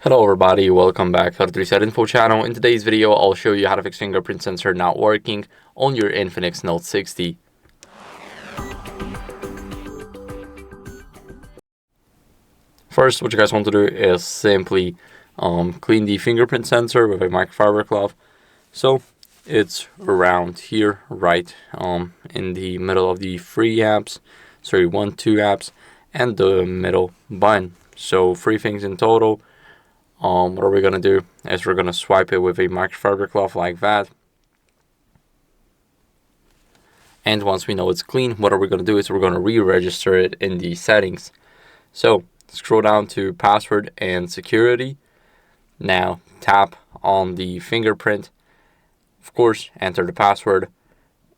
Hello everybody, welcome back to HardReset.Info channel. In today's video, I'll show you how to fix fingerprint sensor not working on your INFINIX Note 60. First, what you guys want to do is simply clean the fingerprint sensor with a microfiber cloth. So it's around here, right in the middle of the 2 apps, and the middle button. So 3 things in total. What are we going to do is we're going to swipe it with a microfiber cloth like that. And once we know it's clean, what are we going to do is we're going to re-register it in the settings. So scroll down to password and security. Now tap on the fingerprint. Of course, enter the password.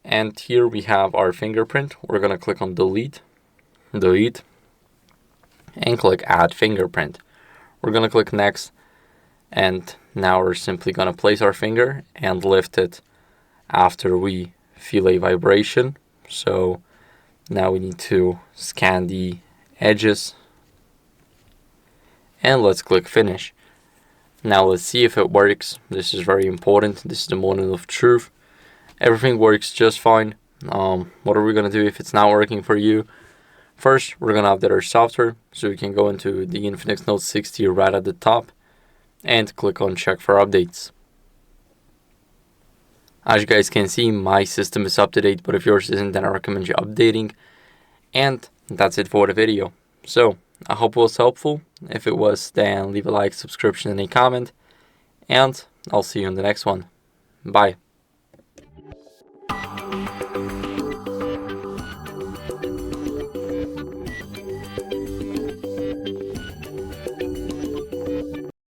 And here we have our fingerprint. We're going to click on delete, and click add fingerprint. We're going to click next, and now we're simply going to place our finger and lift it after we feel a vibration. So now we need to scan the edges, and let's click finish. Now let's see if it works. This is very important. This is the moment of truth. Everything works just fine. What are we going to do if it's not working for you? First, we're going to update our software, so we can go into the INFINIX Note 60 right at the top and click on check for updates. As you guys can see, my system is up to date, but if yours isn't, then I recommend you updating. And that's it for the video. So I hope it was helpful. If it was, then leave a like, subscription, and a comment, and I'll see you in the next one. Bye.